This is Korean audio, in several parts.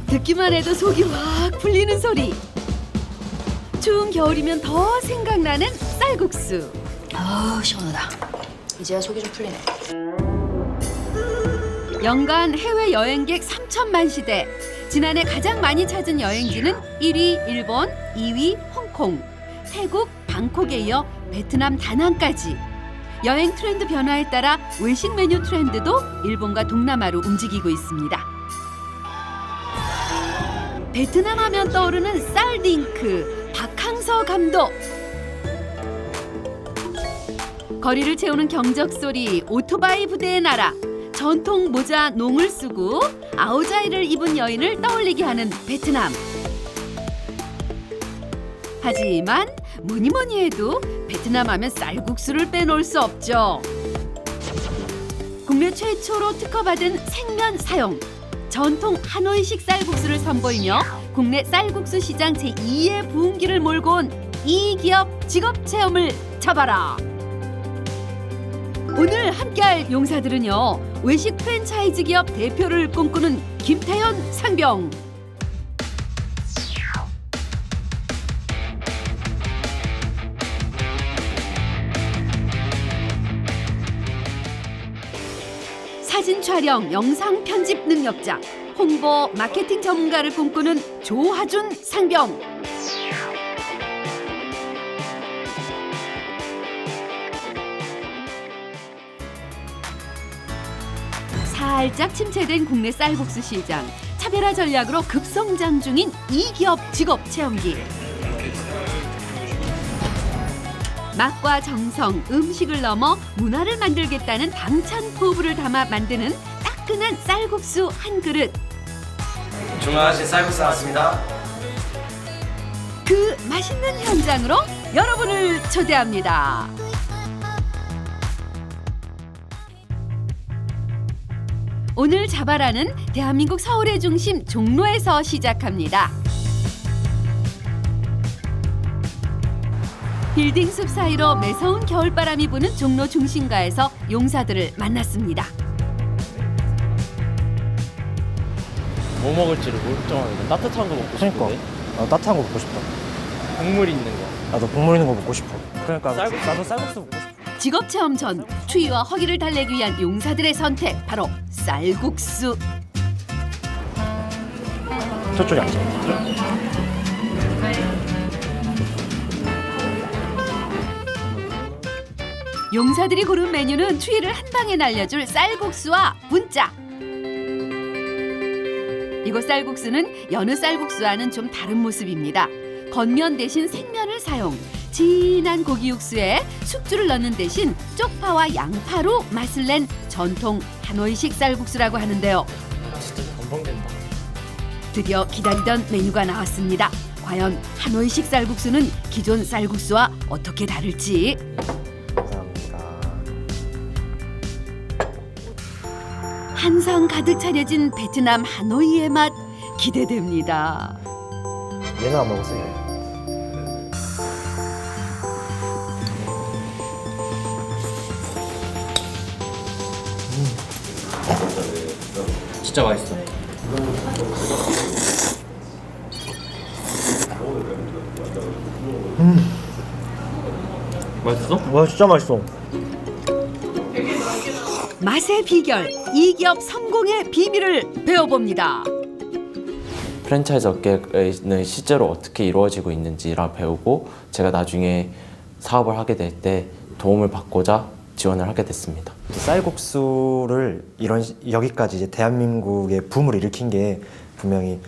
듣기만 해도 속이 확 풀리는 소리. 추운 겨울이면 더 생각나는 쌀국수. 아우 시원하다. 이제야 속이 좀 풀리네. 연간 해외 여행객 3천만 시대. 지난해 가장 많이 찾은 여행지는 1위 일본, 2위 홍콩, 태국 방콕에 이어 베트남 다낭까지. 여행 트렌드 변화에 따라 외식 메뉴 트렌드도 일본과 동남아로 움직이고 있습니다. 베트남 하면 떠오르는 쌀딩크, 박항서 감독. 거리를 채우는 경적 소리, 오토바이 부대의 나라. 전통 모자 농을 쓰고 아오자이를 입은 여인을 떠올리게 하는 베트남. 하지만 뭐니 해도 베트남 하면 쌀국수를 빼놓을 수 없죠. 국내 최초로 특허받은 생면 사용, 전통 하노이식 쌀국수를 선보이며 국내 쌀국수 시장 제2의 부흥기를 몰고 온 이 기업 직업 체험을 잡아라. 오늘 함께할 용사들은요, 외식 프랜차이즈 기업 대표를 꿈꾸는 김태현 상병, 사진 촬영, 영상 편집 능력자, 홍보, 마케팅 전문가를 꿈꾸는 조하준 상병. 살짝 침체된 국내 쌀국수 시장, 차별화 전략으로 급성장 중인 이 기업 직업 체험기. 맛과 정성, 음식을 넘어 문화를 만들겠다는 당찬 포부를 담아 만드는 따끈한 쌀국수 한 그릇. 주문하신 쌀국수 나왔습니다. 그 맛있는 현장으로 여러분을 초대합니다. 오늘 자바라는 대한민국 서울의 중심 종로에서 시작합니다. 빌딩 숲 사이로 매서운 겨울바람이 부는 종로 중심가에서 용사들을 만났습니다. 뭐 먹을지를 결정하는데 따뜻한 거 먹고 싶은데. 그러니까 따뜻한 거 먹고 싶다. 국물 있는 거. 나도 국물 있는 거 먹고 싶어. 그러니까 쌀국수. 나도 쌀국수 먹고 싶어. 직업 체험 전 추위와 허기를 달래기 위한 용사들의 선택, 바로 쌀국수. 저쪽이 앉아. 용사들이 고른 메뉴는 추위를 한 방에 날려줄 쌀국수와 분짜. 이곳 쌀국수는 여느 쌀국수와는 좀 다른 모습입니다. 겉면 대신 생면을 사용, 진한 고기 육수에 숙주를 넣는 대신 쪽파와 양파로 맛을 낸 전통 하노이식 쌀국수라고 하는데요. 진짜 감동된다. 드디어 기다리던 메뉴가 나왔습니다. 과연 하노이식 쌀국수는 기존 쌀국수와 어떻게 다를지. 감사합니다. 한상 가득 차려진 베트남 하노이의 맛 기대됩니다. 얘는 안 먹었어 얘. 진짜 맛있어. 맛있어? 와 진짜 맛있어. 맛의 비결, 이 기업 성공의 비밀을 배워봅니다. 프랜차이즈 업계는 실제로 어떻게 이루어지고 있는지를 배우고 제가 나중에 사업을 하게 될 때 도움을 받고자 지원을 하게 됐습니다. 쌀국수를 여기까지 이제 대한민국의 붐을 일으킨 게 분명히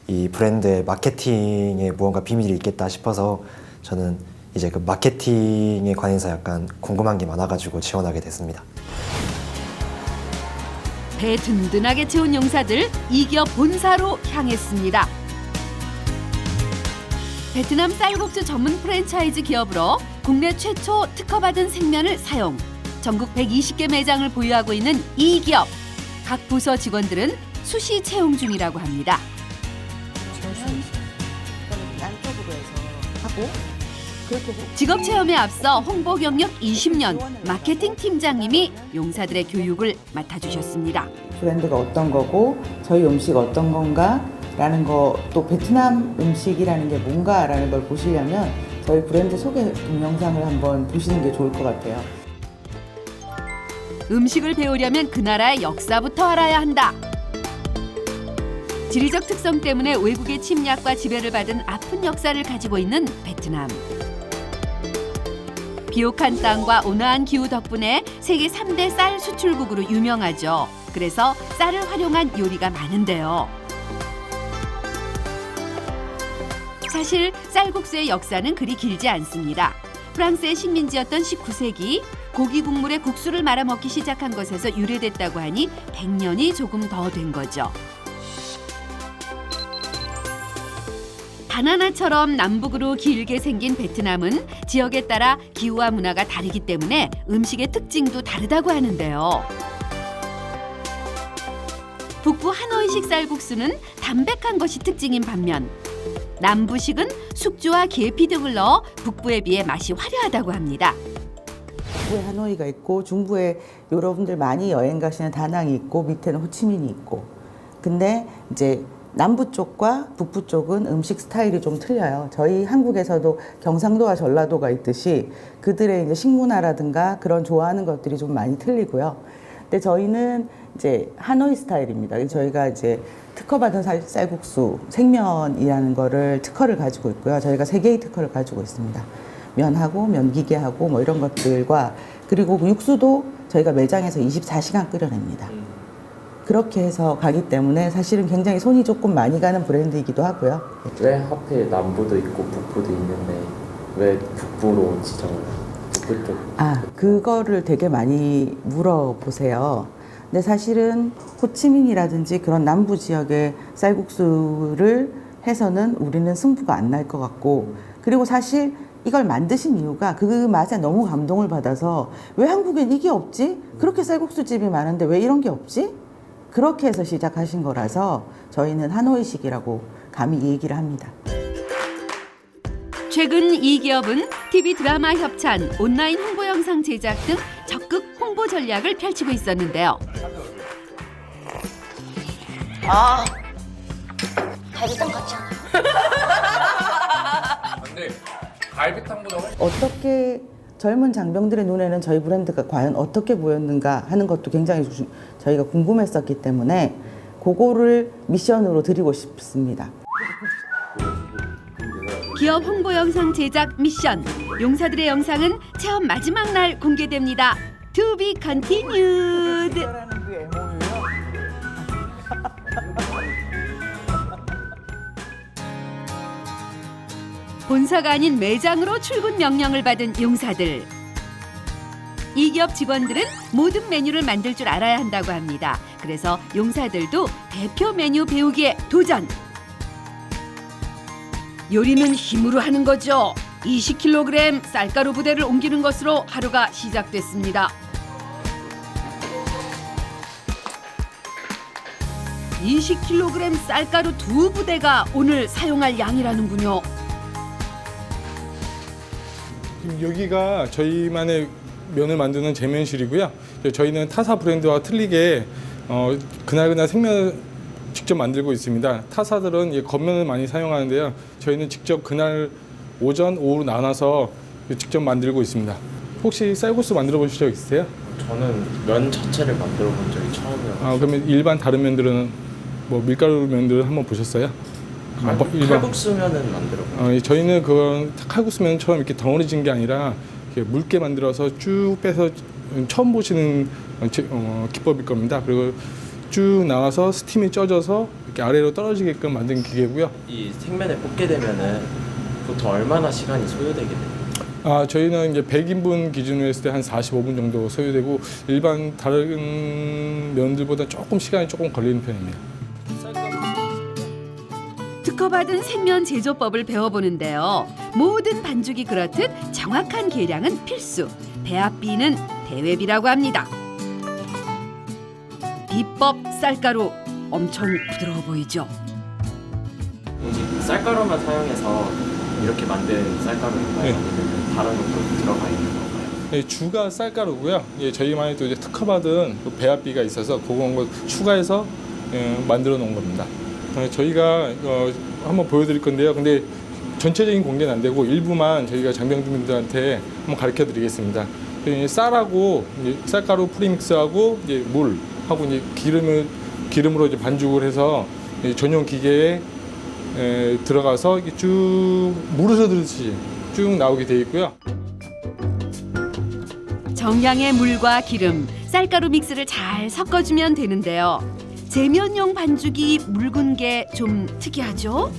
이 브랜드의 마케팅에 무언가 비밀이 있겠다 싶어서 저는 이제 그 마케팅에 관해서 약간 궁금한 게 많아가지고 지원하게 됐습니다. 배 든든하게 채운 용사들, 이 기업 본사로 향했습니다. 베트남 쌀국수 전문 프랜차이즈 기업으로 국내 최초 특허받은 생면을 사용, 전국 120개 매장을 보유하고 있는 이 기업. 각 부서 직원들은 수시 채용 중이라고 합니다. 양쪽으로 해서 하고 그렇게 직업 체험에 앞서 홍보 경력 20년 마케팅 팀장님이 용사들의 교육을 맡아주셨습니다. 브랜드가 어떤 거고 저희 음식 어떤 건가 라는 거, 또 베트남 음식이라는 게 뭔가라는 걸 보시려면 저희 브랜드 소개 동영상을 한번 보시는 게 좋을 것 같아요. 음식을 배우려면 그 나라의 역사부터 알아야 한다. 지리적 특성 때문에 외국의 침략과 지배를 받은 아픈 역사를 가지고 있는 베트남. 비옥한 땅과 온화한 기후 덕분에 세계 3대 쌀 수출국으로 유명하죠. 그래서 쌀을 활용한 요리가 많은데요. 사실 쌀국수의 역사는 그리 길지 않습니다. 프랑스의 식민지였던 19세기 고기 국물에 국수를 말아 먹기 시작한 것에서 유래됐다고 하니 100년이 조금 더 된 거죠. 바나나처럼 남북으로 길게 생긴 베트남은 지역에 따라 기후와 문화가 다르기 때문에 음식의 특징도 다르다고 하는데요. 북부 하노이식 쌀국수는 담백한 것이 특징인 반면 남부식은 숙주와 계피 등을 넣어 북부에 비해 맛이 화려하다고 합니다. 북부에 하노이가 있고 중부에 여러분들 많이 여행 가시는 다낭이 있고 밑에는 호치민이 있고, 근데 이제 남부 쪽과 북부 쪽은 음식 스타일이 좀 틀려요. 저희 한국에서도 경상도와 전라도가 있듯이 그들의 이제 식문화라든가 그런 좋아하는 것들이 좀 많이 틀리고요. 근데 저희는 이제 하노이 스타일입니다. 저희가 이제 특허받은 쌀국수 생면이라는 거를 특허를 가지고 있고요. 저희가 3개의 특허를 가지고 있습니다. 면하고 면기계하고 뭐 이런 것들과, 그리고 그 육수도 저희가 매장에서 24시간 끓여냅니다. 그렇게 해서 가기 때문에 사실은 굉장히 손이 조금 많이 가는 브랜드이기도 하고요. 왜 하필 남부도 있고 북부도 있는데 왜 북부로 지정을? 북부 쪽. 그거를 되게 많이 물어보세요. 근데 사실은 호치민이라든지 그런 남부 지역의 쌀국수를 해서는 우리는 승부가 안 날 것 같고, 그리고 사실 이걸 만드신 이유가 그 맛에 너무 감동을 받아서 왜 한국엔 이게 없지? 그렇게 쌀국수집이 많은데 왜 이런 게 없지? 그렇게 해서 시작하신 거라서 저희는 하노이식이라고 감히 이 얘기를 합니다. 최근 이 기업은 TV 드라마 협찬, 온라인 홍보 영상 제작 등 적극 홍보 전략을 펼치고 있었는데요. 갈비탕 같지 않아요? 근데 갈비탕보다 훨씬 어떻게 젊은 장병들의 눈에는 저희 브랜드가 과연 어떻게 보였는가 하는 것도 굉장히 저희가 궁금했었기 때문에 그거를 미션으로 드리고 싶습니다. 기업 홍보 영상 제작 미션. 용사들의 영상은 체험 마지막 날 공개됩니다. To be continued. 본사가 아닌 매장으로 출근 명령을 받은 용사들. 이 기업 직원들은 모든 메뉴를 만들 줄 알아야 한다고 합니다. 그래서 용사들도 대표 메뉴 배우기에 도전. 요리는 힘으로 하는 거죠. 20kg 쌀가루 부대를 옮기는 것으로 하루가 시작됐습니다. 20kg 쌀가루 2부대가 오늘 사용할 양이라는군요. 여기가 저희만의 면을 만드는 제면실이고요. 저희는 타사 브랜드와 틀리게 그날그날 생면을 직접 만들고 있습니다. 타사들은 겉면을 많이 사용하는데요. 저희는 직접 그날 오전, 오후로 나눠서 직접 만들고 있습니다. 혹시 쌀국수 만들어 보신 적 있으세요? 저는 면 자체를 만들어 본 적이 처음이어서. 그러면 일반 다른 면들은 뭐 밀가루 면들은 한번 보셨어요? 칼국수면은 만들어. 저희는 그건 칼국수면처럼 이렇게 덩어리진 게 아니라 이렇게 묽게 만들어서 쭉 빼서 처음 보시는 기법일 겁니다. 그리고 쭉 나와서 스팀이 쪄져서 이렇게 아래로 떨어지게끔 만든 기계고요. 이 생면을 볶게 되면은 보통 얼마나 시간이 소요되게 돼요? 저희는 이제 100인분 기준으로 했을 때 한 45분 정도 소요되고 일반 다른 면들보다 조금 시간이 조금 걸리는 편입니다. 특허받은 생면 제조법을 배워보는데요. 모든 반죽이 그렇듯 정확한 계량은 필수. 배합비는 대회비라고 합니다. 비법 쌀가루 엄청 부드러워 보이죠? 혹시 쌀가루만 사용해서 이렇게 만든 쌀가루인가요? 네. 아니면 다른 것도 들어가 있는 건가요? 주가 쌀가루고요. 저희만의 또 이제 특허받은 배합비가 있어서 그걸 추가해서 만들어 놓은 겁니다. 저희가 한번 보여드릴 건데요. 근데 전체적인 공개는 안 되고 일부만 저희가 장병들한테 한번 가르쳐 드리겠습니다. 쌀하고 이제 쌀가루 프리믹스하고 이제 물하고 이제 기름으로 이제 반죽을 해서 전용 기계에 들어가서 이렇게 쭉 물을 서듯이 쭉 나오게 되어 있고요. 정량의 물과 기름, 쌀가루 믹스를 잘 섞어주면 되는데요. 제면용 반죽이 묽은 게 좀 특이하죠?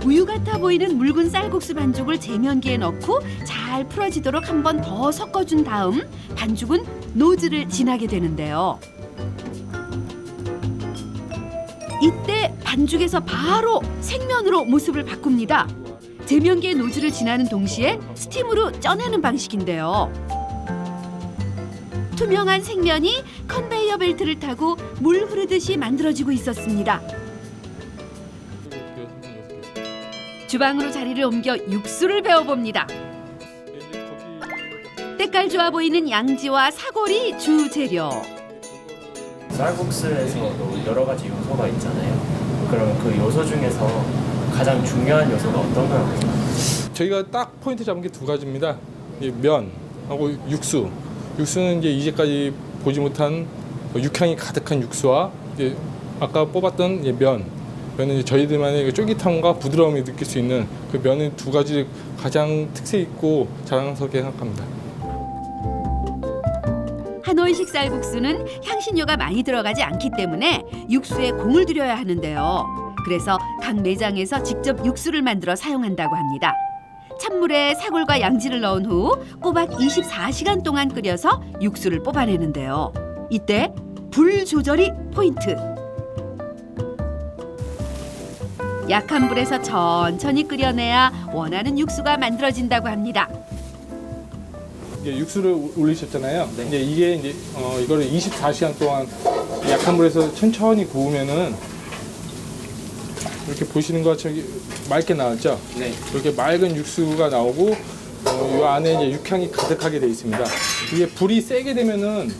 우유 같아 보이는 묽은 쌀국수 반죽을 제면기에 넣고 잘 풀어지도록 한 번 더 섞어준 다음 반죽은 노즐을 지나게 되는데요. 이때 반죽에서 바로 생면으로 모습을 바꿉니다. 제면기의 노즐을 지나는 동시에 스팀으로 쪄내는 방식인데요. 투명한 생면이 컨베이어 벨트를 타고 물 흐르듯이 만들어지고 있었습니다. 주방으로 자리를 옮겨 육수를 배워봅니다. 때깔 좋아 보이는 양지와 사골이 주 재료. 쌀국수에서도 여러 가지 요소가 있잖아요. 그럼 그 요소 중에서 가장 중요한 요소가 어떤 거예요? 저희가 딱 포인트 잡은 게 두 가지입니다. 면하고 육수. 육수는 이제 이제까지 보지 못한 육향이 가득한 육수와 이제 아까 뽑았던 이제 면은 이제 저희들만의 쫄깃함과 부드러움을 느낄 수 있는 그 면의 두 가지 가장 특색 있고 자랑스럽게 생각합니다. 하노이식 쌀국수는 향신료가 많이 들어가지 않기 때문에 육수에 공을 들여야 하는데요. 그래서 각 매장에서 직접 육수를 만들어 사용한다고 합니다. 찬물에 사골과 양지를 넣은 후 꼬박 24시간 동안 끓여서 육수를 뽑아내는데요. 이때 불 조절이 포인트. 약한 불에서 천천히 끓여내야 원하는 육수가 만들어진다고 합니다. 이게 육수를 올리셨잖아요. 이제 이게 이제 이거를 24시간 동안 약한 불에서 천천히 구우면은 이렇게 보시는 것처럼 맑게 나왔죠. 네. 이렇게 맑은 육수가 나오고 이 안에 이제 육향이 가득하게 되어 있습니다. 이게 불이 세게 되면은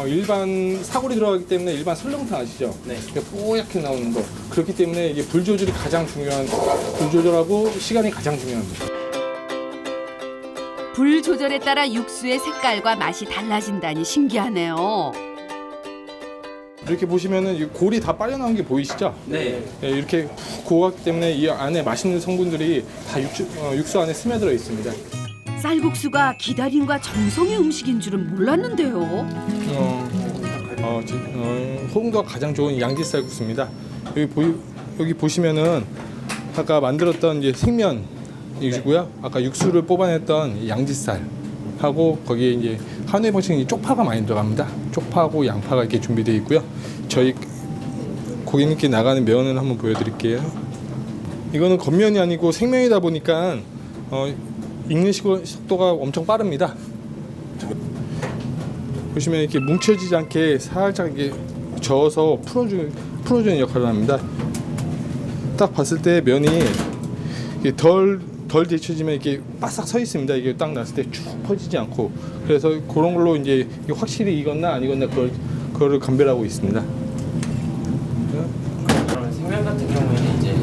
일반 사골이 들어가기 때문에 일반 설렁탕 아시죠? 네. 이렇게 뽀얗게 나오는 거. 그렇기 때문에 이게 불 조절이 가장 중요한, 불 조절하고 시간이 가장 중요합니다. 불 조절에 따라 육수의 색깔과 맛이 달라진다니 신기하네요. 이렇게 보시면은 이 골이 다 빠져나온 게 보이시죠? 네. 네, 이렇게 푹 구워갔기 때문에 이 안에 맛있는 성분들이 다 육수 안에 스며들어 있습니다. 쌀국수가 기다림과 정성의 음식인 줄은 몰랐는데요. 호응도가 가장 좋은 양지 쌀국수입니다. 여기 보시면은 아까 만들었던 이제 생면이고요. 아까 육수를 뽑아냈던 양지쌀하고 거기에 이제 한우의 방식이 쪽파가 많이 들어갑니다. 쪽파하고 양파가 이렇게 준비되어 있고요. 저희 고객님께 나가는 면을 한번 보여드릴게요. 이거는 겉면이 아니고 생면이다 보니까 익는 속도가 엄청 빠릅니다. 보시면 이렇게 뭉쳐지지 않게 살짝 이렇게 저어서 풀어주는 역할을 합니다. 딱 봤을 때 면이 덜 데쳐지면 이렇게 바싹 서 있습니다. 이게 딱 났을 때 쭉 퍼지지 않고, 그래서 그런 걸로 이제 확실히 익었나 안 익었나 그거를 감별하고 있습니다. 그럼 생면 같은 경우에는 이제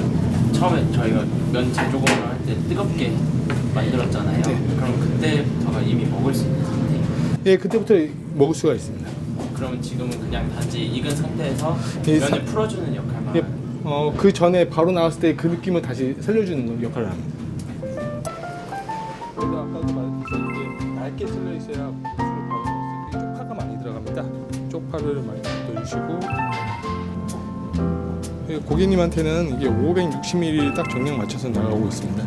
처음에 저희가 면 제조공을 할 때 뜨겁게 만들었잖아요. 네. 그럼 그때부터가 이미 먹을 수 있는 상태예요. 예, 그때부터 먹을 수가 있습니다. 그러면 지금은 그냥 단지 익은 상태에서 예, 면을 풀어주는 역할만. 예, 그 전에 바로 나왔을 때 그 느낌을 다시 살려주는 역할을 합니다. 그래서 아까도 말했듯이 이제 얇게 썰려 있어야 육수를 바로 넣을 수 있게 쪽파가 많이 들어갑니다. 쪽파를 많이 넣어주시고, 고객님한테는 이게 560ml 딱 정량 맞춰서 나가고 있습니다.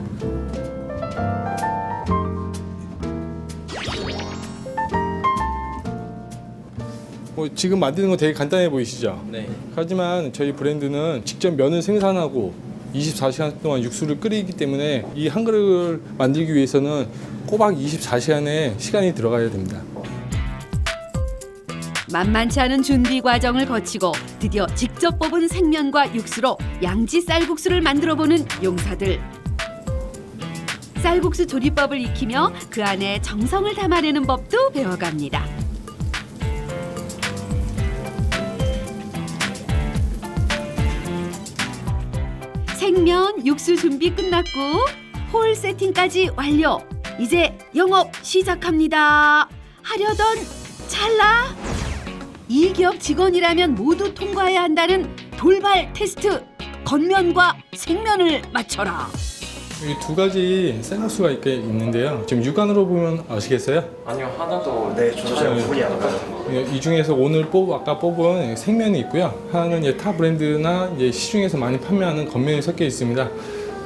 지금 만드는 거 되게 간단해 보이시죠? 네. 하지만 저희 브랜드는 직접 면을 생산하고 24시간 동안 육수를 끓이기 때문에 이 한 그릇을 만들기 위해서는 꼬박 24시간의 시간이 들어가야 됩니다. 만만치 않은 준비 과정을 거치고 드디어 직접 뽑은 생면과 육수로 양지 쌀국수를 만들어보는 용사들. 쌀국수 조리법을 익히며 그 안에 정성을 담아내는 법도 배워갑니다. 냉면 육수 준비 끝났고 홀 세팅까지 완료. 이제 영업 시작합니다. 하려던 찰나 이 기업 직원이라면 모두 통과해야 한다는 돌발 테스트. 겉면과 생면을 맞춰라. 이 두 가지 쌀국수가 있는데요. 지금 육안으로 보면 아시겠어요? 아니요, 하나도 네, 저도 잘 구분이 안 가요. 이 중에서 오늘 아까 뽑은 생면이 있고요. 하나는 이제 타 브랜드나 이제 시중에서 많이 판매하는 겉면이 섞여 있습니다.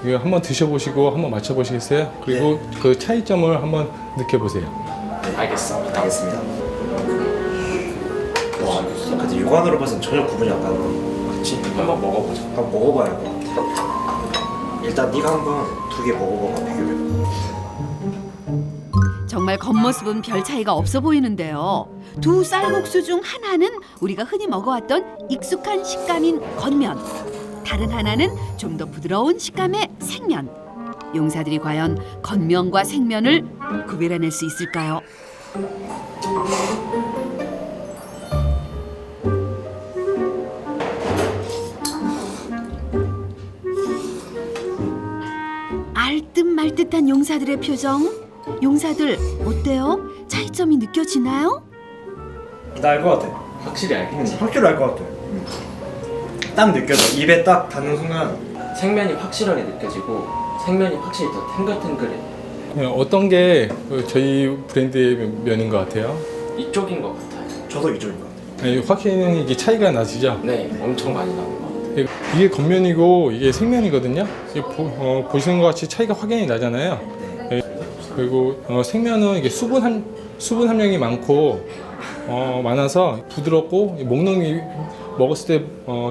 이거 한번 드셔보시고 한번 맞춰보시겠어요? 그리고 그 차이점을 한번 느껴보세요. 알겠습니다. 알겠습니다. 와, 근데 육안으로 봐서는 전혀 구분이 안 가는 거. 그치? 한번 먹어보자. 한번 먹어봐야 할 것 같아. 일단 네가 한번 두 개 먹어봐봐, 비교를. 정말 겉모습은 별 차이가 없어 보이는데요. 두 쌀국수 중 하나는 우리가 흔히 먹어왔던 익숙한 식감인 겉면, 다른 하나는 좀 더 부드러운 식감의 생면. 용사들이 과연 겉면과 생면을 구별해낼 수 있을까요? 알듯 말듯한 용사들의 표정. 용사들 어때요? 차이점이 느껴지나요? 나 알 것 같아. 확실히 알겠지? 확실히 알 것 같아. 딱 느껴져. 입에 딱 닿는 순간. 생면이 확실하게 느껴지고 생면이 확실히 더 탱글탱글해. 어떤 게 저희 브랜드의 면인 것 같아요? 이쪽인 것 같아요. 저도 이쪽인 것 같아요. 아니, 확실히 이게 차이가 나시죠? 네, 엄청 많이 나는 것 같아요. 이게 겉면이고 이게 생면이거든요. 이게 보시는 것 같이 차이가 확연히 나잖아요. 예, 그리고 생면은 이게 수분 함량이 많아서 부드럽고 먹는 먹었을 때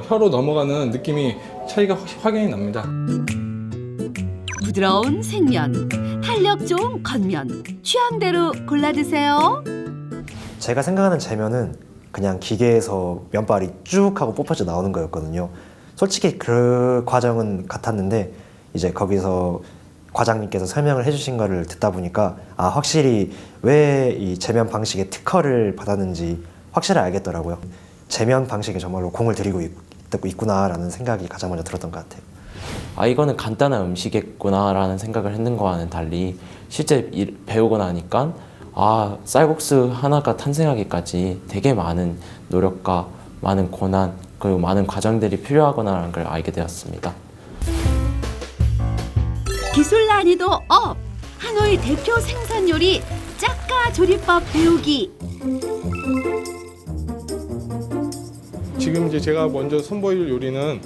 혀로 넘어가는 느낌이 차이가 확연히 납니다. 부드러운 생면, 탄력 좋은 겉면. 취향대로 골라 드세요. 제가 생각하는 재면은 그냥 기계에서 면발이 쭉 하고 뽑혀져 나오는 거였거든요. 솔직히 그 과정은 같았는데 이제 거기서 과장님께서 설명을 해주신 거를 듣다 보니까 아 확실히 왜 이 재면 방식에 특허를 받았는지 확실히 알겠더라고요. 재면 방식에 정말로 공을 들이고 있구나라는 생각이 가장 먼저 들었던 것 같아요. 아 이거는 간단한 음식이겠구나라는 생각을 했는 거와는 달리 실제 배우고 나니까 아 쌀국수 하나가 탄생하기까지 되게 많은 노력과 많은 고난 그리고 많은 과정들이 필요하구나라는 걸 알게 되었습니다. 기술 난이도 업! 하노이 대표 생선 요리 짜까 조리법 배우기. 지금 이제 제가 먼저 선보일 요리는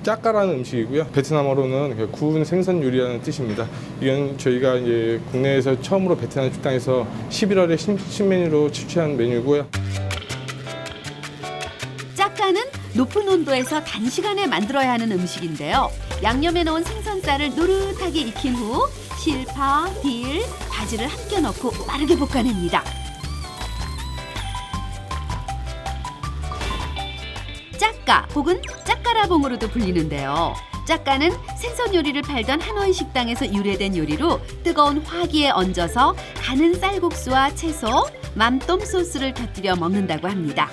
짜까라는 음식이고요. 베트남어로는 구운 생선 요리라는 뜻입니다. 이건 저희가 이제 국내에서 처음으로 베트남 식당에서 11월에 신메뉴로 출시한 메뉴고요. 짜까는 높은 온도에서 단시간에 만들어야 하는 음식인데요. 양념해 놓은 생선살을 노릇하게 익힌 후 실파, 딜, 바지를 함께 넣고 빠르게 볶아냅니다. 짜까 혹은 짜까라봉으로도 불리는데요. 짜까는 생선 요리를 팔던 하노이 식당에서 유래된 요리로 뜨거운 화기에 얹어서 가는 쌀국수와 채소, 맘똠 소스를 곁들여 먹는다고 합니다.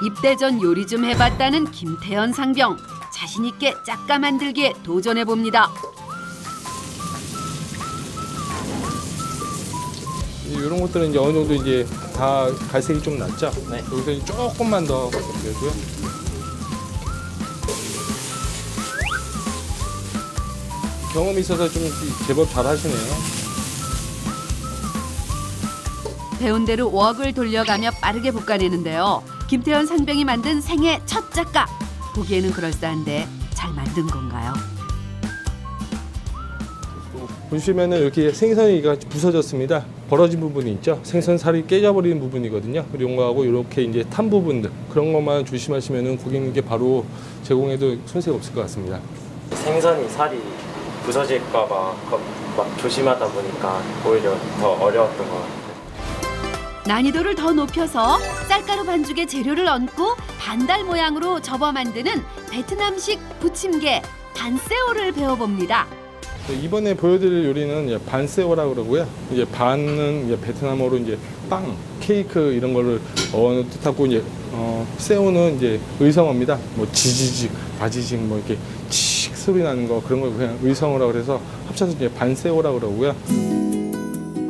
입대 전 요리 좀 해봤다는 김태현 상병. 자신 있게 짜까 만들기에 도전해 봅니다. 이런 것들은 이제 어느 정도 이제 다 갈색이 좀 났죠. 네. 여기서 이제 조금만 더 넣고요. 경험이 있어서 좀 제법 잘 하시네요. 배운 대로 웍을 돌려가며 빠르게 볶아내는데요. 김태현 상병이 만든 생애 첫 짜까. 보기에는 그럴싸한데 잘 만든 건가요? 보시면은 이렇게 생선이가 부서졌습니다. 벌어진 부분이 있죠. 생선살이 깨져버리는 부분이거든요. 그런 거하고 이렇게 이제 탄 부분들 그런 것만 조심하시면은 고객님께 바로 제공해도 손색 없을 것 같습니다. 생선이 살이 부서질까봐 막 조심하다 보니까 오히려 더 어려웠던 것 같아요. 난이도를 더 높여서 쌀가루 반죽에 재료를 얹고 반달 모양으로 접어 만드는 베트남식 부침개 반세오를 배워봅니다. 이번에 보여드릴 요리는 이제 반세오라고 그러고요. 이제 반은 이제 베트남어로 이제 빵, 케이크 이런 거를 뜻하고 이제 새우는 이제 의성어입니다. 뭐 지지직, 바지직 뭐 이렇게 칙 소리 나는 거 그런 걸 그냥 의성어라 그래서 합쳐서 이제 반새우라 그러고요.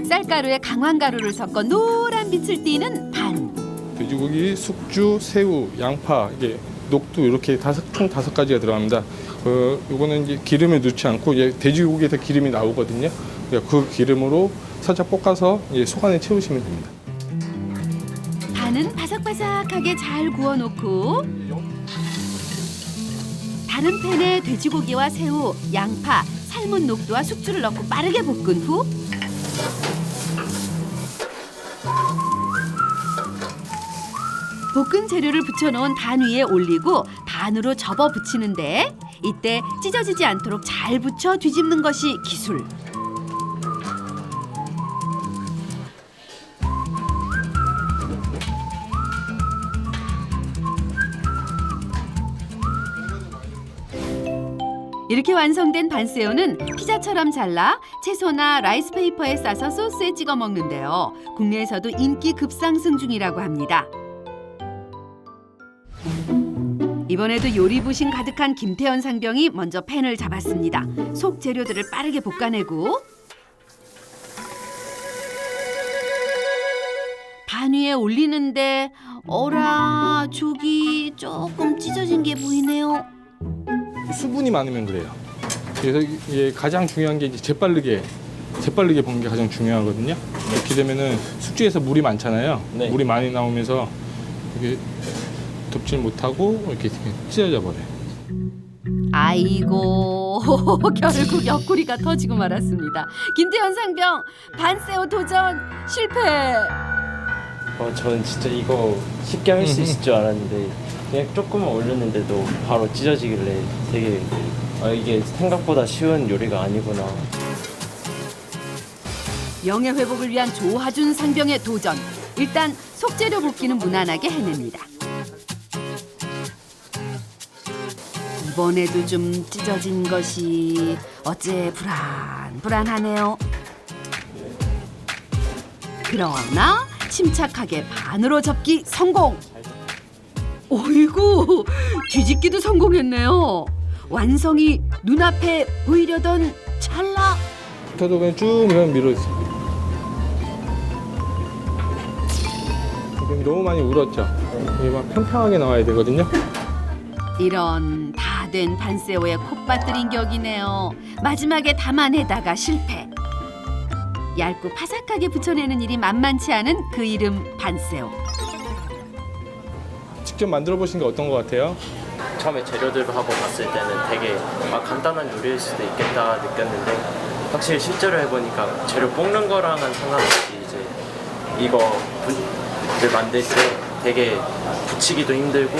쌀가루에 강황가루를 섞어 노란 빛을 띠는 반. 돼지고기, 숙주, 새우, 양파, 이게 녹두 이렇게 총 5가지가 들어갑니다. 요거는 이제 기름에 넣지 않고 이제 돼지고기에서 기름이 나오거든요. 그 기름으로 살짝 볶아서 이제 속 안에 채우시면 됩니다. 반은 바삭바삭하게 잘 구워놓고 다른 팬에 돼지고기와 새우, 양파, 삶은 녹두와 숙주를 넣고 빠르게 볶은 후 볶은 재료를 붙여놓은 반 위에 올리고 반으로 접어 붙이는데 이때 찢어지지 않도록 잘 붙여 뒤집는 것이 기술. 이렇게 완성된 반새우는 피자처럼 잘라 채소나 라이스페이퍼에 싸서 소스에 찍어 먹는데요. 국내에서도 인기 급상승 중이라고 합니다. 이번에도 요리부심 가득한 김태현 상병이 먼저 팬을 잡았습니다. 속 재료들을 빠르게 볶아내고 반 위에 올리는데 어라 저기 조금 찢어진 게 보이네요. 수분이 많으면 그래요. 그래서 이게 가장 중요한 게 이제 재빠르게 볶는 게 가장 중요하거든요. 이렇게 되면은 숙주에서 물이 많잖아요. 네. 물이 많이 나오면서 이게 덮질 못하고 이렇게 찢어져 버려요. 아이고 결국 옆구리가 터지고 말았습니다. 김태현 상병 반새우 도전 실패. 저는 진짜 이거 쉽게 할 수 있을 줄 알았는데 그냥 조금만 올렸는데도 바로 찢어지길래 되게 이게 생각보다 쉬운 요리가 아니구나. 명예 회복을 위한 조하준 상병의 도전. 일단 속재료 볶기는 무난하게 해냅니다. 이번에도 좀 찢어진 것이 어째 불안하네요. 그러나 침착하게 반으로 접기 성공. 어이구 뒤집기도 성공했네요. 완성이 눈앞에 보이려던 찰나. 붙어도 그냥 쭉 그냥 밀어주세요. 지금 너무 많이 울었죠. 이게 막 평평하게 나와야 되거든요. 이런 다 된 반새우에 콧바뜨린 격이네요. 마지막에 담아내다가 실패. 얇고 바삭하게 붙여내는 일이 만만치 않은 그 이름 반새우. 직접 만들어 보신 게 어떤 것 같아요? 처음에 재료들을 하고 봤을 때는 되게 간단한 요리일 수도 있겠다 느꼈는데 확실히 실제로 해보니까 재료 볶는 거랑은 상관없이 이제 이거를 만들 때 되게 붙이기도 힘들고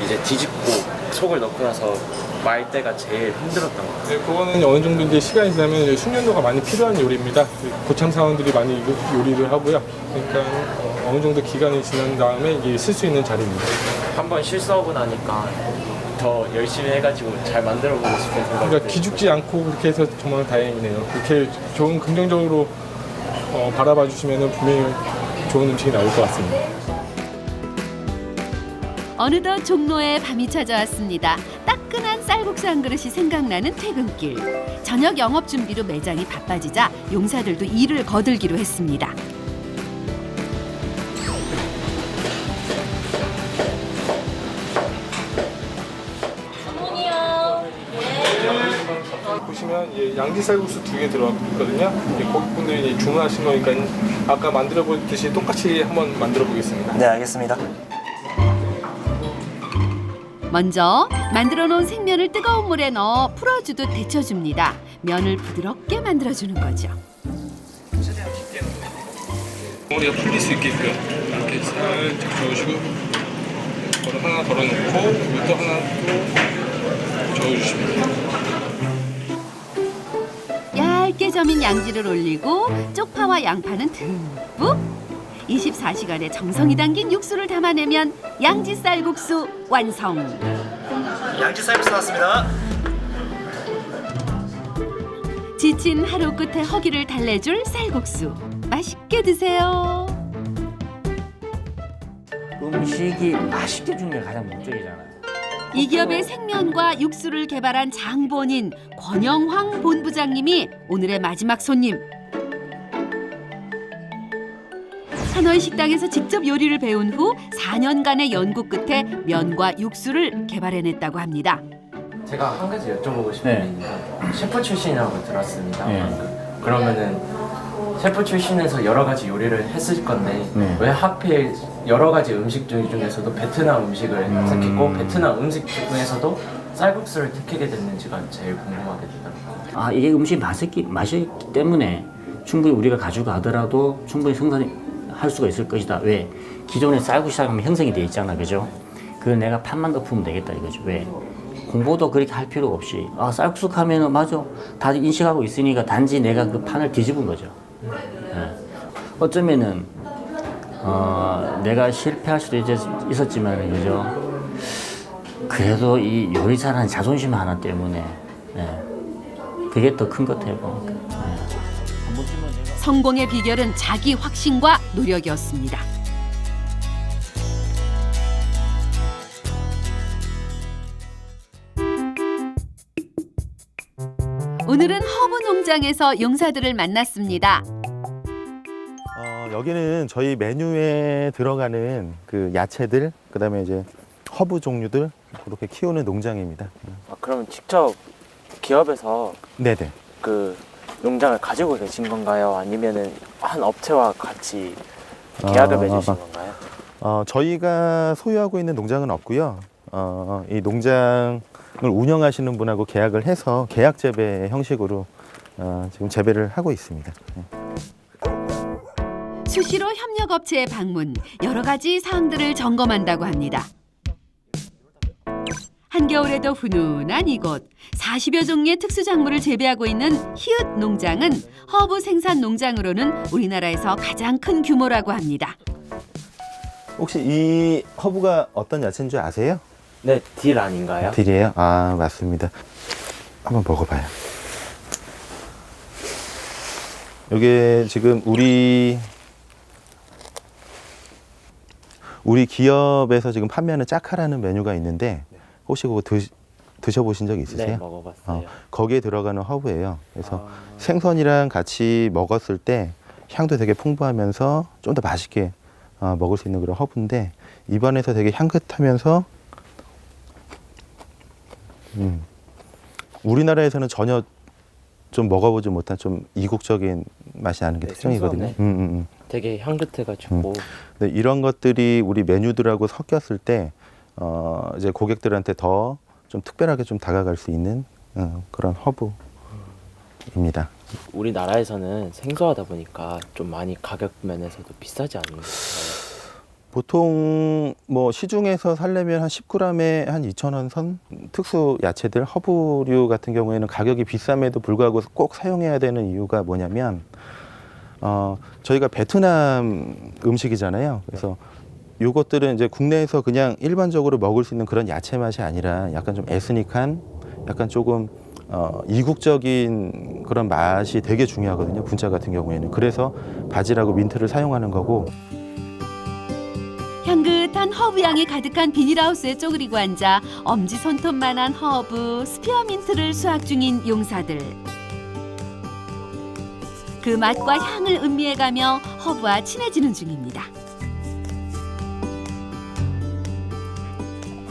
이제 뒤집고 속을 넣고 나서 말 때가 제일 힘들었던 것 같아요. 네, 그거는 어느 정도 이제 시간이 지나면 이제 숙련도가 많이 필요한 요리입니다. 고참 사원들이 많이 요리를 하고요. 그러니까 어느 정도 기간이 지난 다음에 이게 쓸 수 있는 자리입니다. 한번 실수하고 나니까 더 열심히 해가지고 잘 만들어보고 싶은 생각이 그러니까 들어요. 기죽지 않고 그렇게 해서 정말 다행이네요. 그렇게 좋은 긍정적으로 바라봐 주시면 분명히 좋은 음식이 나올 것 같습니다. 어느덧 종로에 밤이 찾아왔습니다. 따끈한 쌀국수 한 그릇이 생각나는 퇴근길. 저녁 영업 준비로 매장이 바빠지자 용사들도 일을 거들기로 했습니다. 보시면 양지 쌀국수 2개 들어있거든요. 고객분들이 이제 주문하신 거니까 아까 만들어 보듯이 똑같이 한번 만들어 보겠습니다. 네, 알겠습니다. 먼저 만들어 놓은 생면을 뜨거운 물에 넣어 풀어주듯 데쳐줍니다. 면을 부드럽게 만들어주는 거죠. 머리가 풀릴 수 있게끔 이렇게 살짝 저으시고 이거를 하나 덜어놓고 이것도 하나 또 저어주시면 돼요. 얇게 저민 양지를 올리고 쪽파와 양파는 듬뿍 24시간의 정성이 담긴 육수를 담아내면 양지 쌀국수 완성. 양지 쌀국수 나왔습니다. 지친 하루 끝에 허기를 달래줄 쌀국수. 맛있게 드세요. 음식이 맛있게 주는 게 가장 목적이잖아요. 이 기업의 생면과 육수를 개발한 장본인 권영황 본부장님이 오늘의 마지막 손님. 산허의 식당에서 직접 요리를 배운 후 4년간의 연구 끝에 면과 육수를 개발해냈다고 합니다. 제가 한 가지 여쭤보고 싶은 게 네. 있는데 셰프 출신이라고 들었습니다. 네. 그러면은 셰프 출신에서 여러 가지 요리를 했을 건데 네. 왜 하필 여러 가지 음식 중에서도 베트남 음식을 택했고 베트남 음식 중에서도 쌀국수를 택하게 됐는지가 제일 궁금하게 되더라고요. 아, 이게 음식이 맛있기 때문에 충분히 우리가 가져가더라도 충분히 생산할 수가 있을 것이다. 왜? 기존에 쌀국수 시장하면 형성이 돼 있잖아, 그죠? 그 내가 판만 더 풀면 되겠다 이거죠. 왜? 공부도 그렇게 할 필요 없이 쌀국수 하면은 맞아, 다들 인식하고 있으니까 단지 내가 그 판을 뒤집은 거죠. 예. 어쩌면은 내가 실패할 수도 있었지만 그죠. 그래도 이 요리 잘하는 자존심 하나 때문에 그게 더 큰 것 같아요. 성공의 비결은 자기 확신과 노력이었습니다. 오늘은 허브 농장에서 용사들을 만났습니다. 여기는 저희 메뉴에 들어가는 그 야채들, 그다음에 이제 허브 종류들 그렇게 키우는 농장입니다. 아, 그럼 직접 기업에서 네네. 그 농장을 가지고 계신 건가요? 아니면은 한 업체와 같이 계약을 맺으신 건가요? 저희가 소유하고 있는 농장은 없고요. 이 농장을 운영하시는 분하고 계약을 해서 계약 재배 형식으로 지금 재배를 하고 있습니다. 수시로 협력업체에 방문, 여러 가지 사항들을 점검한다고 합니다. 한겨울에도 훈훈한 이곳, 40여 종류의 특수작물을 재배하고 있는 히읗 농장은 허브 생산 농장으로는 우리나라에서 가장 큰 규모라고 합니다. 혹시 이 허브가 어떤 야채인 줄 아세요? 네, 딜 아닌가요? 딜이에요? 아, 맞습니다. 한번 먹어봐요. 이게 지금 우리 기업에서 지금 판매하는 짜카라는 메뉴가 있는데 혹시 그거 드셔보신 적 있으세요? 네, 먹어봤어요. 거기에 들어가는 허브예요. 그래서 생선이랑 같이 먹었을 때 향도 되게 풍부하면서 좀 더 맛있게 먹을 수 있는 그런 허브인데 입안에서 되게 향긋하면서 우리나라에서는 전혀 좀 먹어보지 못한 좀 이국적인 맛이 나는 게 네, 특징이거든요. 되게 향긋해가지고 네, 이런 것들이 우리 메뉴들하고 섞였을 때 이제 고객들한테 더 좀 특별하게 좀 다가갈 수 있는 그런 허브입니다. 우리나라에서는 생소하다 보니까 좀 많이 가격 면에서도 비싸지 않나요? 보통 뭐 시중에서 살려면 한 10g에 한 2,000원 선? 특수 야채들, 허브류 같은 경우에는 가격이 비쌈에도 불구하고 꼭 사용해야 되는 이유가 뭐냐면 저희가 베트남 음식이잖아요. 그래서 요것들은 이제 국내에서 그냥 일반적으로 먹을 수 있는 그런 야채 맛이 아니라 약간 좀 에스닉한, 약간 조금 이국적인 그런 맛이 되게 중요하거든요. 분짜 같은 경우에는. 그래서 바질하고 민트를 사용하는 거고. 향긋한 허브향이 가득한 비닐하우스에 쪼그리고 앉아 엄지손톱만한 허브, 스피어민트를 수확 중인 용사들. 그 맛과 향을 음미해가며 허브와 친해지는 중입니다.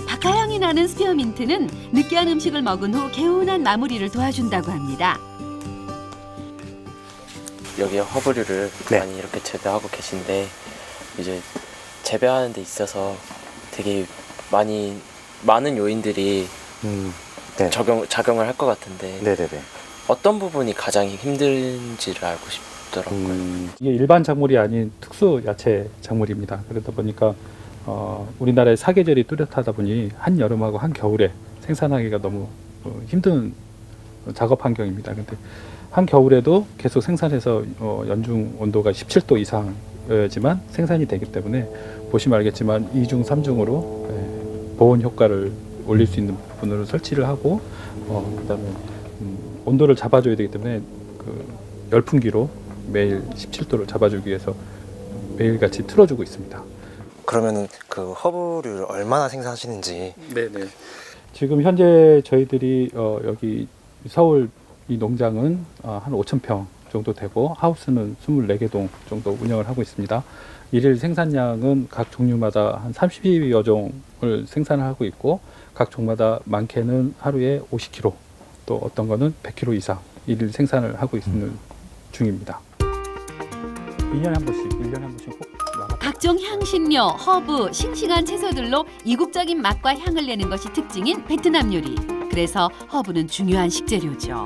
박하향이 나는 스피어민트는 느끼한 음식을 먹은 후 개운한 마무리를 도와준다고 합니다. 여기 허브류를 많이 이렇게 재배하고 계신데 이제 재배하는 데 있어서 되게 많은 요인들이 작용을 할 것 같은데 네네네. 어떤 부분이 가장 힘든지를 알고 싶더라고요. 이게 일반 작물이 아닌 특수 야채 작물입니다. 그러다 보니까 우리나라의 사계절이 뚜렷하다 보니 한여름하고 한겨울에 생산하기가 너무 힘든 작업 환경입니다. 근데 한겨울에도 계속 생산해서 연중 온도가 17도 이상이지만 생산이 되기 때문에 보시면 알겠지만 2중, 3중으로 보온 효과를 올릴 수 있는 부분으로 설치를 하고 그다음에 온도를 잡아줘야 되기 때문에 그 열풍기로 매일 17도를 잡아주기 위해서 매일같이 틀어주고 있습니다. 그러면은 그 허브류를 얼마나 생산하시는지. 네네. 지금 현재 저희들이 여기 서울 이 농장은 한 5,000평 정도 되고 하우스는 24개 동 정도 운영을 하고 있습니다. 일일 생산량은 각 종류마다 한 30여 종을 생산을 하고 있고 각 종마다 많게는 하루에 50kg 또 어떤 거는 100kg 이상 일일 생산을 하고 있는 중입니다. 1년에 한 번씩 꼭 나가. 각종 향신료, 허브, 싱싱한 채소들로 이국적인 맛과 향을 내는 것이 특징인 베트남 요리. 그래서 허브는 중요한 식재료죠.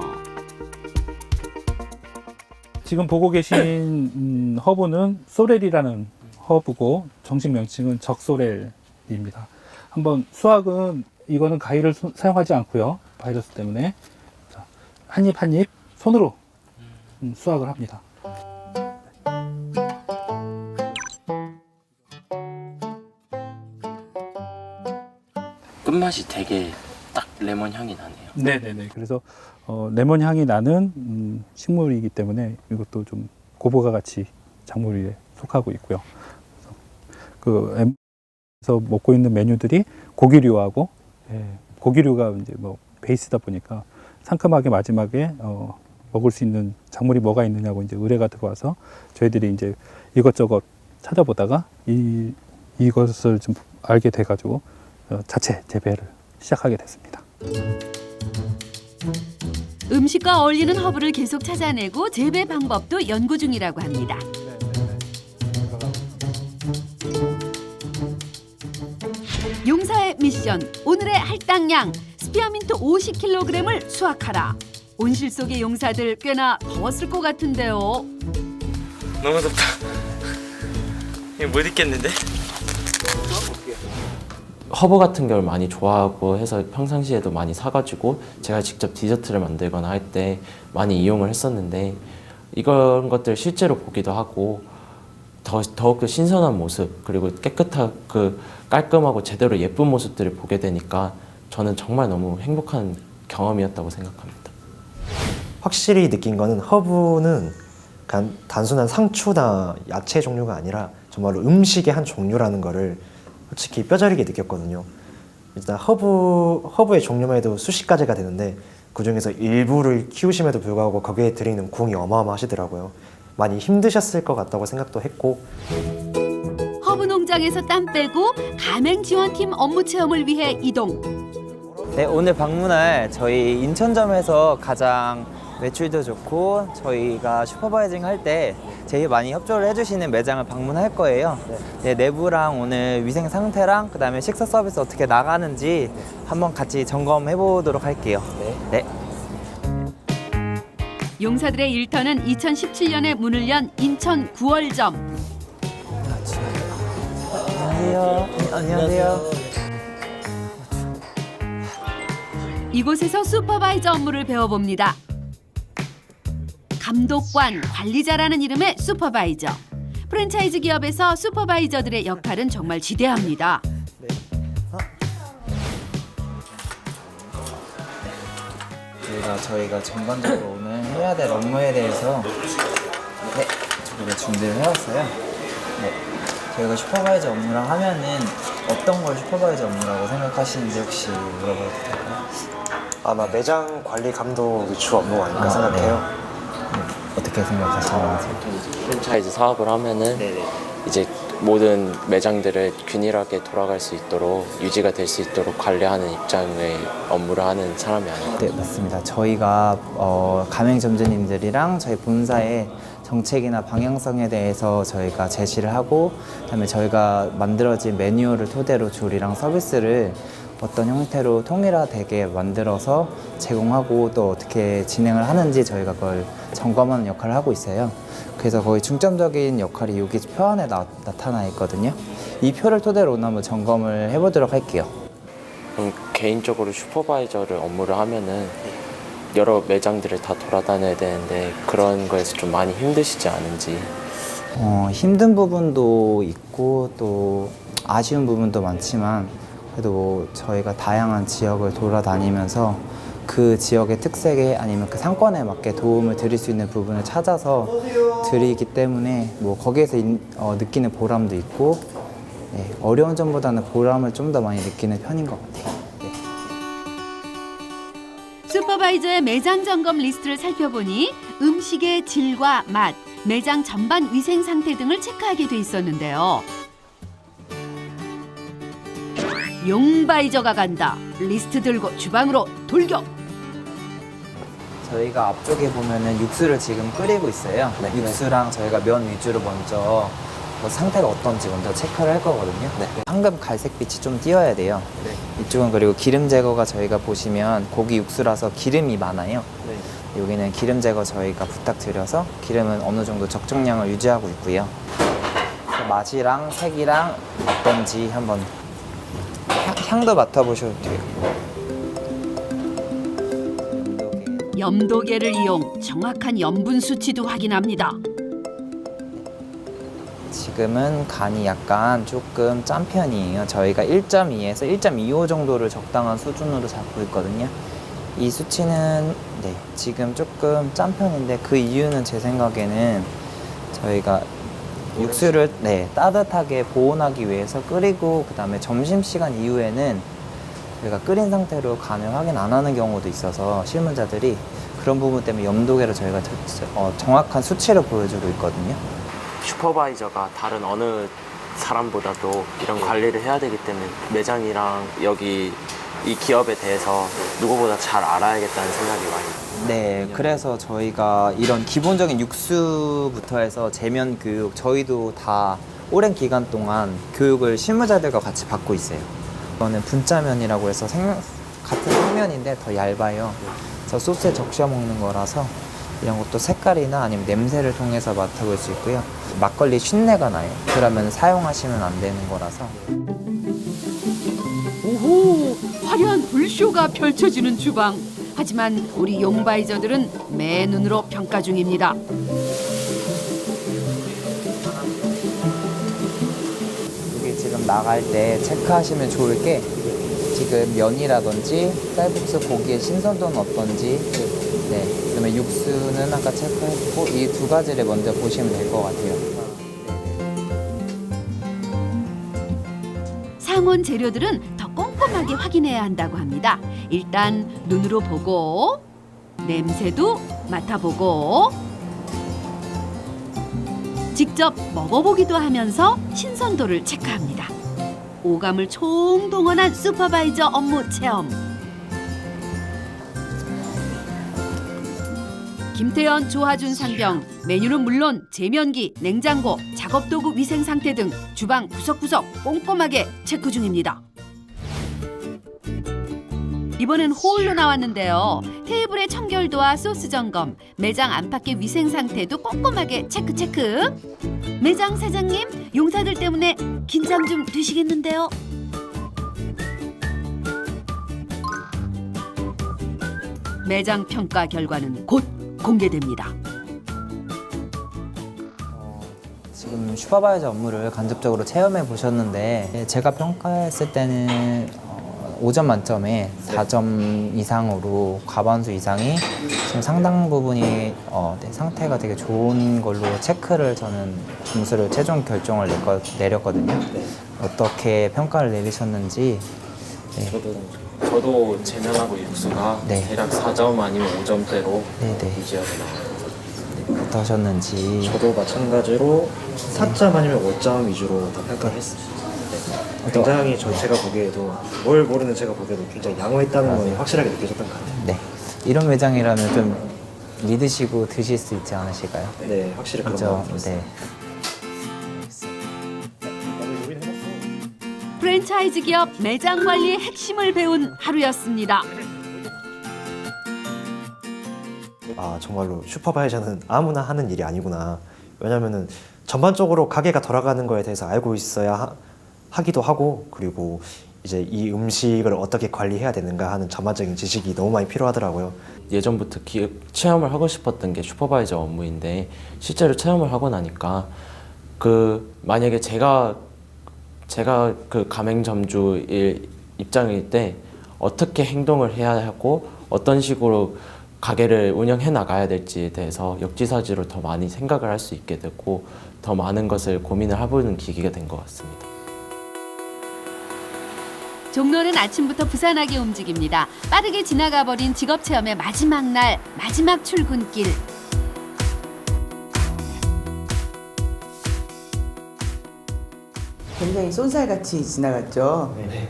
지금 보고 계신 허브는 소렐이라는 허브고 정식 명칭은 적소렐입니다. 한번 수확은 이거는 가위를 사용하지 않고요. 바이러스 때문에 한 입 한 입 손으로 수확을 합니다. 끝맛이 되게 딱 레몬 향이 나네요. 네네네. 그래서 레몬 향이 나는 식물이기 때문에 이것도 좀 고부가 가치 작물에 속하고 있고요. 그래서 그에서 먹고 있는 메뉴들이 고기류하고 고기류가 이제 뭐 베이스다 보니까 상큼하게 마지막에 먹을 수 있는 작물이 뭐가 있느냐고 이제 의뢰가 들어와서 저희들이 이제 이것저것 찾아보다가 이것을 좀 알게 돼가지고 자체 재배를 시작하게 됐습니다. 음식과 어울리는 허브를 계속 찾아내고 재배 방법도 연구 중이라고 합니다. 용사의 미션, 오늘의 할당량 스피어민트 50kg을 수확하라. 온실 속의 용사들 꽤나 더웠을 것 같은데요. 너무 덥다. 이거 못 있겠는데? 허브 같은 걸 많이 좋아하고 해서 평상시에도 많이 사가지고 제가 직접 디저트를 만들거나 할 때 많이 이용을 했었는데 이런 것들 실제로 보기도 하고 더욱 그 신선한 모습 그리고 깨끗하고 깔끔하고 제대로 예쁜 모습들을 보게 되니까 저는 정말 너무 행복한 경험이었다고 생각합니다. 확실히 느낀 거는 허브는 그냥 단순한 상추나 야채 종류가 아니라 정말로 음식의 한 종류라는 거를 솔직히 뼈저리게 느꼈거든요. 일단 허브의 종류만 해도 수십 가지가 되는데 그중에서 일부를 키우심에도 불구하고 거기에 들이는 공이 어마어마하시더라고요. 많이 힘드셨을 것 같다고 생각도 했고. 허브 농장에서 땀 빼고 가맹 지원팀 업무 체험을 위해 이동. 네, 오늘 방문할 저희 인천점에서 가장 매출도 좋고 저희가 슈퍼바이징 할 때 제일 많이 협조를 해주시는 매장을 방문할 거예요. 네, 내부랑 오늘 위생 상태랑 그다음에 식사 서비스 어떻게 나가는지 한번 같이 점검해 보도록 할게요. 네. 용사들의 일터는 2017년에 문을 연 인천 9월점. 안녕하세요. 안녕하세요. 이곳에서 슈퍼바이저 업무를 배워봅니다. 감독관, 관리자라는 이름의 슈퍼바이저. 프랜차이즈 기업에서 슈퍼바이저들의 역할은 정말 지대합니다. 저희가 전반적으로 오늘 해야 될 업무에 대해서 저희가 준비를 해왔어요. 네, 저희가 슈퍼바이저 업무랑 하면은 어떤 걸 슈퍼바이저 업무라고 생각하시는지 혹시 물어봐도 될까요? 아마 매장 관리 감독이 주 업무 아닐까 생각해요. 어떻게 생각하시는지? 프랜차이즈 사업을 하면은 이제 모든 매장들을 균일하게 돌아갈 수 있도록 유지가 될 수 있도록 관리하는 입장의 업무를 하는 사람이 아닐까. 네, 맞습니다. 저희가 가맹점주님들이랑 저희 본사의 정책이나 방향성에 대해서 저희가 제시를 하고 그다음에 저희가 만들어진 매뉴얼을 토대로 조리랑 서비스를 어떤 형태로 통일화되게 만들어서 제공하고 또 어떻게 진행을 하는지 저희가 그걸 점검하는 역할을 하고 있어요. 그래서 거의 중점적인 역할이 여기 표 안에 나타나 있거든요. 이 표를 토대로 오늘 한번 점검을 해보도록 할게요. 그럼 개인적으로 슈퍼바이저를 업무를 하면은 여러 매장들을 다 돌아다녀야 되는데 그런 거에서 좀 많이 힘드시지 않은지. 힘든 부분도 있고 또 아쉬운 부분도 많지만 그래도 저희가 다양한 지역을 돌아다니면서 그 지역의 특색에 아니면 그 상권에 맞게 도움을 드릴 수 있는 부분을 찾아서 드리기 때문에 뭐 거기에서 느끼는 보람도 있고 네, 어려운 점보다는 보람을 좀 더 많이 느끼는 편인 것 같아요. 네. 슈퍼바이저의 매장 점검 리스트를 살펴보니 음식의 질과 맛, 매장 전반 위생 상태 등을 체크하게 돼 있었는데요. 용바이저가 간다. 리스트 들고 주방으로 돌격. 저희가 앞쪽에 보면은 육수를 지금 끓이고 있어요. 육수랑 저희가 면 위주로 먼저 상태가 어떤지 먼저 체크를 할 거거든요. 황금 갈색빛이 좀 띄어야 돼요. 이쪽은 그리고 기름 제거가 저희가 보시면 고기 육수라서 기름이 많아요. 여기는 기름 제거 저희가 부탁드려서 기름은 어느 정도 적정량을 유지하고 있고요. 그래서 맛이랑 색이랑 어떤지 한번 향도 맡아보셔도 돼요. 염도계를 이용 정확한 염분 수치도 확인합니다. 지금은 간이 약간 조금 짠 편이에요. 저희가 1.2에서 1.25 정도를 적당한 수준으로 잡고 있거든요. 이 수치는 네, 지금 조금 짠 편인데 그 이유는 제 생각에는 저희가 육수를 따뜻하게 보온하기 위해서 끓이고 그다음에 점심시간 이후에는 저희가 끓인 상태로 간을 확인 안 하는 경우도 있어서 실무자들이 그런 부분 때문에 염도계를 저희가 정확한 수치를 보여주고 있거든요. 슈퍼바이저가 다른 어느 사람보다도 이런 관리를 해야 되기 때문에 매장이랑 여기 이 기업에 대해서 누구보다 잘 알아야겠다는 생각이 많이 듭니다. 네, 그래서 저희가 이런 기본적인 육수부터 해서 제면 교육 저희도 다 오랜 기간 동안 교육을 실무자들과 같이 받고 있어요. 이거는 분짜면이라고 해서 같은 생면인데 더 얇아요. 그래서 소스에 적셔 먹는 거라서 이런 것도 색깔이나 아니면 냄새를 통해서 맡아볼 수 있고요. 막걸리 쉰내가 나요. 그러면 사용하시면 안 되는 거라서. 오호, 화려한 불쇼가 펼쳐지는 주방. 하지만 우리 용바이저들은 맨눈으로 평가 중입니다. 여기 지금 나갈 때 체크하시면 좋을 게 지금 면이라든지 쌀국수 고기의 신선도는 어떤지, 그다음에 육수는 아까 체크했고 이 두 가지를 먼저 보시면 될 것 같아요. 상온 재료들은 더 꼼꼼하게 확인해야 한다고 합니다. 일단 눈으로 보고 냄새도 맡아보고 직접 먹어보기도 하면서 신선도를 체크합니다. 오감을 총동원한 슈퍼바이저 업무 체험. 김태현, 조하준 상병, 메뉴는 물론 제면기, 냉장고, 작업도구 위생 상태 등 주방 구석구석 꼼꼼하게 체크 중입니다. 이번엔 홀로 나왔는데요. 테이블의 청결도와 소스 점검, 매장 안팎의 위생 상태도 꼼꼼하게 체크. 매장 사장님, 용사들 때문에 긴장 좀 되시겠는데요. 매장 평가 결과는 곧 공개됩니다. 지금 슈퍼바이저 업무를 간접적으로 체험해 보셨는데 제가 평가했을 때는 5점 만점에 4점 이상으로 과반수 이상이 지금 상당 부분이 상태가 되게 좋은 걸로 체크를 저는 점수를 최종 결정을 내렸거든요. 어떻게 평가를 내리셨는지. 저도 제면하고 육수가 대략 4점 아니면 5점대로 유지하게 나와요. 어떠셨는지. 저도 마찬가지로 4점 아니면 5점 위주로 다 평가를 했습니다. 굉장히 제가 보기에도 뭘 모르는 제가 보기에도 굉장히 양호했다는 건 확실하게 느껴졌던 것 같아요. 네, 이런 매장이라면 좀 믿으시고 드실 수 있지 않으실까요? 네, 확실히 그런 것 같습니다. 네. 프랜차이즈 기업 매장 관리의 핵심을 배운 하루였습니다. 아, 정말로 슈퍼바이저는 아무나 하는 일이 아니구나. 왜냐면은 전반적으로 가게가 돌아가는 거에 대해서 알고 있어야 하기도 하고, 그리고 이제 이 음식을 어떻게 관리해야 되는가 하는 전반적인 지식이 너무 많이 필요하더라고요. 예전부터 체험을 하고 싶었던 게 슈퍼바이저 업무인데 실제로 체험을 하고 나니까 만약에 제가 그 가맹점주의 입장일 때 어떻게 행동을 해야 하고 어떤 식으로 가게를 운영해 나가야 될지에 대해서 역지사지로 더 많이 생각을 할 수 있게 됐고 더 많은 것을 고민을 해보는 계기가 된 것 같습니다. 종로는 아침부터 부산하게 움직입니다. 빠르게 지나가 버린 직업 체험의 마지막 날, 마지막 출근길. 굉장히 쏜살같이 지나갔죠. 네.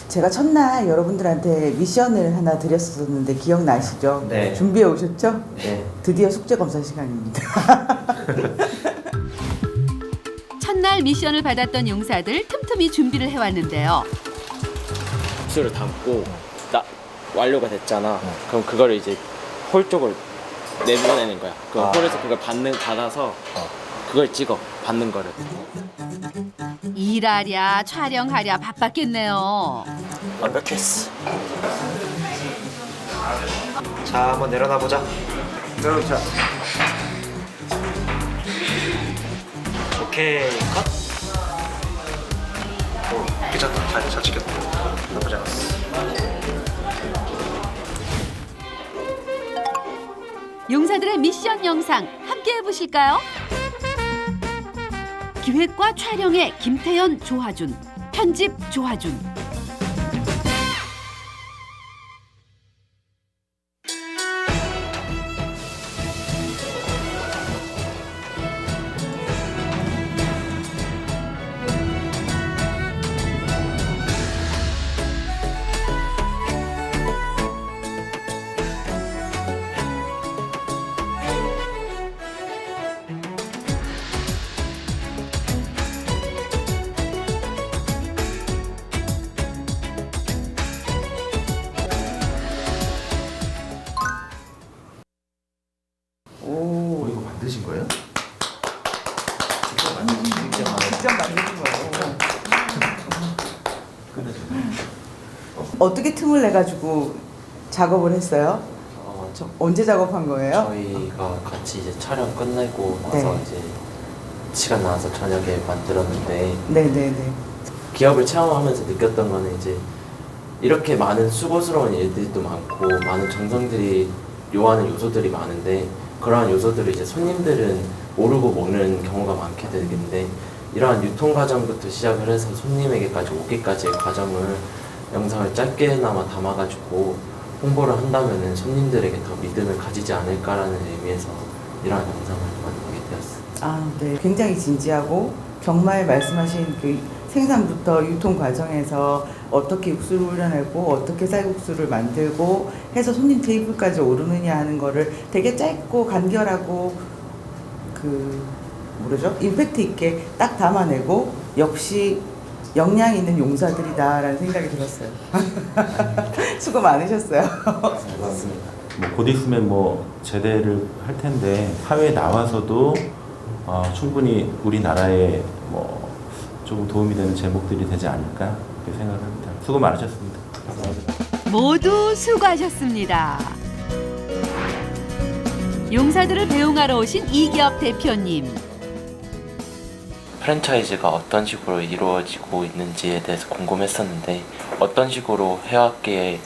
제가 첫날 여러분들한테 미션을 하나 드렸었는데 기억나시죠? 네. 준비해 오셨죠? 네. 드디어 숙제 검사 시간입니다. 첫날 미션을 받았던 용사들 틈틈이 준비를 해왔는데요. 국수를 담고 완료가 됐잖아. 그럼 그거를 이제 홀 쪽을 내보내는 거야. 그 홀에서 그걸 받아서 그걸 찍어, 받는 거를. 일하랴 촬영하랴 바빴겠네요. 완벽했어. 자, 한번 내려놔 보자. 내려놓자. 오케이, 컷. 오, 괜찮다. 잘 찍혔다. 나쁘지 않았어. 용사들의 미션 영상 함께 해보실까요? 기획과 촬영의 김태현, 조하준, 편집 조하준. 이거 만드신 거예요? 직접 만드신 거예요. 어떻게 틈을 내 가지고 작업을 했어요? 언제 작업한 거예요? 저희가 같이 이제 촬영 끝내고 나서 네. 이제 시간 나와서 저녁에 만들었는데 네네네. 기업을 체험하면서 느꼈던 거는 이제 이렇게 많은 수고스러운 일들도 많고 많은 정성들이 요하는 요소들이 많은데 그러한 요소들을 이제 손님들은 모르고 먹는 경우가 많게 되는데 이러한 유통 과정부터 시작을 해서 손님에게까지 오기까지의 과정을 영상을 짧게나마 담아가지고 홍보를 한다면은 손님들에게 더 믿음을 가지지 않을까라는 의미에서 이러한 영상을 만들게 되었습니다. 아, 네. 굉장히 진지하고 정말 말씀하신 그 생산부터 유통 과정에서 어떻게 육수를 우려내고 어떻게 쌀국수를 만들고 해서 손님 테이블까지 오르느냐 하는 거를 되게 짧고 간결하고 그 뭐죠? 임팩트 있게 딱 담아내고 역시 역량 있는 용사들이다라는 생각이 들었어요. 수고 많으셨어요. 맞습니다. 곧 있으면 제대를 할 텐데 사회에 나와서도 충분히 우리나라에 조금 도움이 되는 제목들이 되지 않을까 그렇게 생각을 합니다. 수고 많으셨습니다. 감사합니다. 모두 수고하셨습니다. 용사들을 배웅하러 오신 이기업 대표님. 프랜차이즈가 어떤 식으로 이루어지고 있는지에 대해서 궁금했었는데 어떤 식으로 해왔기에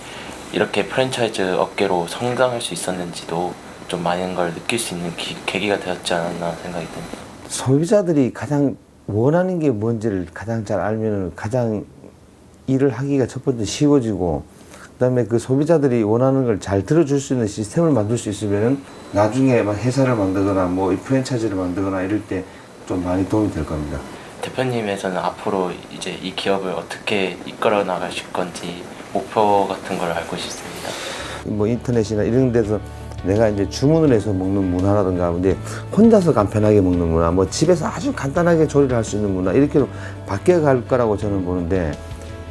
이렇게 프랜차이즈 업계로 성장할 수 있었는지도 좀 많은 걸 느낄 수 있는 계기가 되었지 않았나 생각이 듭니다. 소비자들이 가장 원하는 게 뭔지를 가장 잘 알면 가장 일을 하기가 첫 번째 쉬워지고 그다음에 그 소비자들이 원하는 걸 잘 들어줄 수 있는 시스템을 만들 수 있으면 나중에 막 회사를 만들거나 프랜차이즈를 만들거나 이럴 때 좀 많이 도움이 될 겁니다. 대표님에서는 앞으로 이제 이 기업을 어떻게 이끌어 나가실 건지 목표 같은 걸 알고 싶습니다. 인터넷이나 이런 데서 내가 이제 주문을 해서 먹는 문화라든가 이제 혼자서 간편하게 먹는 문화, 집에서 아주 간단하게 조리를 할 수 있는 문화 이렇게 바뀌어갈 거라고 저는 보는데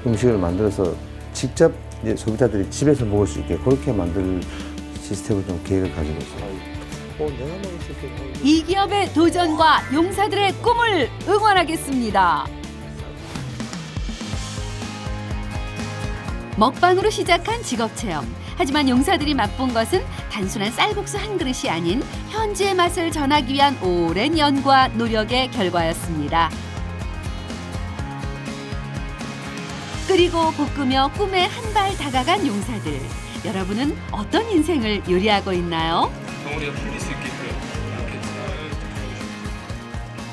음식을 만들어서 직접 이제 소비자들이 집에서 먹을 수 있게 그렇게 만들 시스템을 좀 계획을 가지고 있어요. 이 기업의 도전과 용사들의 꿈을 응원하겠습니다. 먹방으로 시작한 직업체험. 하지만 용사들이 맛본 것은 단순한 쌀국수 한 그릇이 아닌 현지의 맛을 전하기 위한 오랜 연구와 노력의 결과였습니다. 끓이고 볶으며 꿈에 한 발 다가간 용사들. 여러분은 어떤 인생을 요리하고 있나요? 덩어리가 풀릴 수 있게끔 이렇게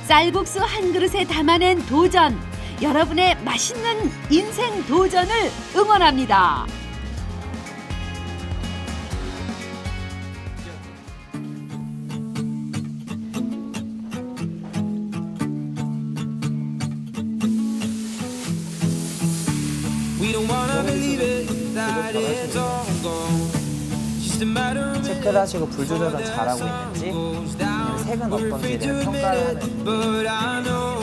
쌀국수 한 그릇에 담아낸 도전. 여러분의 맛있는 인생 도전을 응원합니다. 체크를 하시고 불 조절은 잘하고 있는지, 색은 어떤지를 평가를 하는